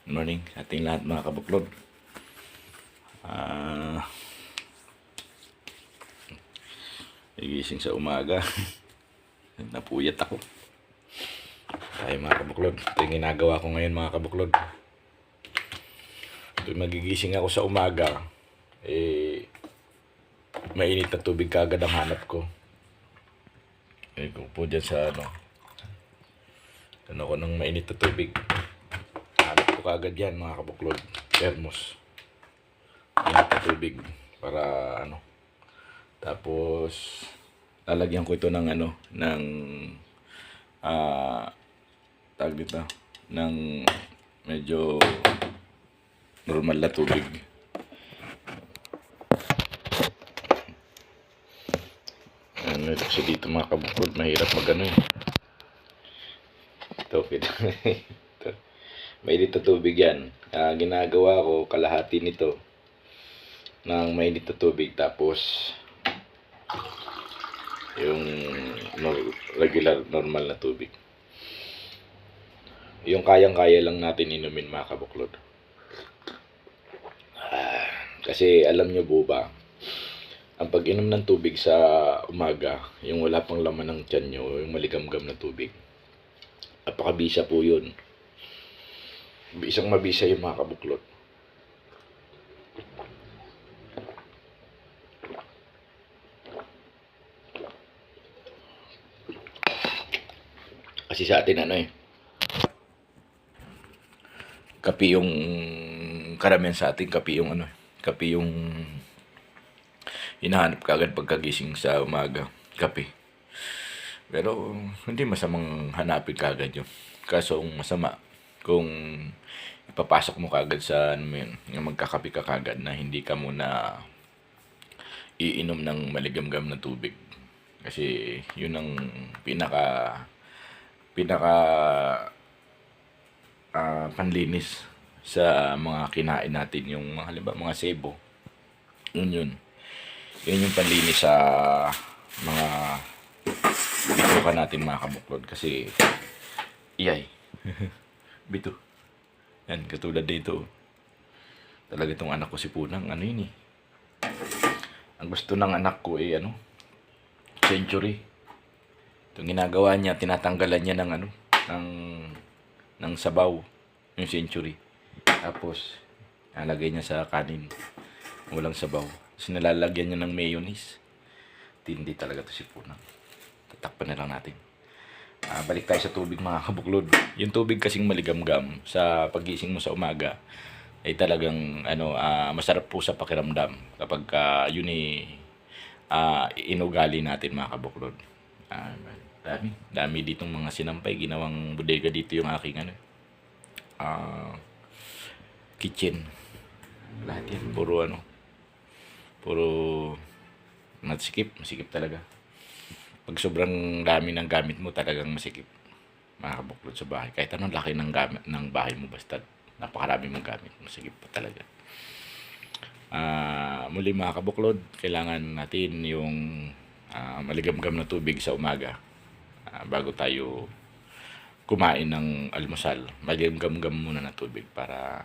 Good morning sa ating lahat mga kabuklod. Nagising sa umaga. Napuyat ako. Ay mga kabuklod, ito yung ginagawa ko ngayon mga kabuklod. Tuwing magigising ako sa umaga, mainit na tubig kagad ang hanap ko. Kung po dyan sa ano ko ng mainit na tubig. Hanap ko kagad yan mga kabuklod. Thermos. Mainit na tubig. Para Tapos lalagyan ko ito ng tawag dito, ng medyo normal na tubig. Kasi dito mga kabuklod, mahirap ito, mainit na tubig yan. Ginagawa ko kalahati nito ng mainit na tubig, tapos yung regular normal na tubig, yung kayang-kaya lang natin inumin mga kabuklod. Kasi alam nyo po ba, ang pag-inom ng tubig sa umaga, yung wala pang laman ng tiyan nyo, yung maligamgam na tubig, napakabisa po yun. Isang mabisa yung mga kabuklod. Kasi sa atin kape yung karamihan sa atin, kape yung hinahanap kagad pagkagising sa umaga, kape. Pero hindi masamang hanapin kagad yun. Kaso masama kung ipapasok mo kagad sa yung magkakape ka kagad na hindi ka muna iinom ng maligamgam na tubig. Kasi yun ang pinaka panlinis sa mga kinain natin, yung halimbawa mga sebo. Yun yung panlinis sa mga bituka natin mga kabuklod. Kasi iyay bito yan, katulad dito talaga itong anak ko si Punang, ang gusto ng anak ko Century. Itong ginagawa niya, tinatanggalan niya ng sabaw yung Century. Tapos nalagay niya sa kanin walang sabaw. Tapos nalalagyan niya ng mayonnaise. Tindi talaga to si Punang. Tatakpan na lang natin. Balik tayo sa tubig mga kabuklod. Yung tubig kasing maligamgam sa pagising mo sa umaga ay talagang masarap po sa pakiramdam kapag yun inugali natin mga kabuklod. Dami ditong mga sinampay, ginawang bodega dito yung aking kitchen. Lahat yan puro masikip talaga. Pag sobrang dami ng gamit mo, talagang masikip mga kabuklod sa bahay. Kahit anong laki ng gamit ng bahay mo, basta napakarami mong gamit, masikip pa talaga. Muli mga kabuklod, kailangan natin yung maligamgam na tubig sa umaga. Bago tayo kumain ng almusal, maligamgam muna na tubig para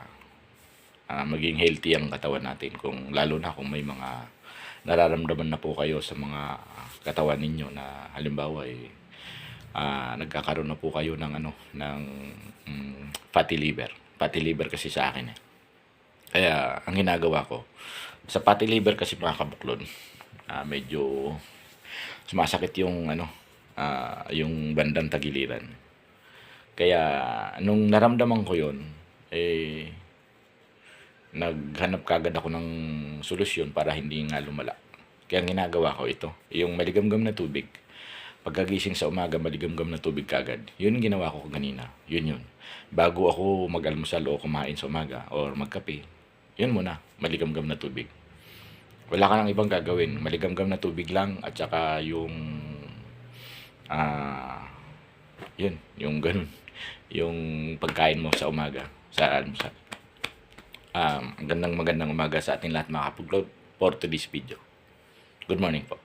maging healthy ang katawan natin. Lalo na kung may mga nararamdaman na po kayo sa mga katawan ninyo na halimbawa nagkakaroon na po kayo ng fatty liver kasi sa akin Kaya ang ginagawa ko sa fatty liver kasi mga kabuklod, medyo sumasakit yung yung bandang tagiliran. Kaya nung naramdaman ko yun, naghanap kagad ako ng solusyon para hindi nga lumala. Kaya ang ginagawa ko ito, yung maligamgam na tubig. Pagkagising sa umaga, maligamgam na tubig kagad. Yun ang ginawa ko kanina. Yun. Bago ako mag-almusal o kumain sa umaga or magkape, yun muna, maligamgam na tubig. Wala ka nang ibang gagawin. Maligamgam na tubig lang at saka yung yung ganun. Yung pagkain mo sa umaga, sa almusal. Magandang umaga sa ating lahat mga kabuklod for today's video. Good morning po.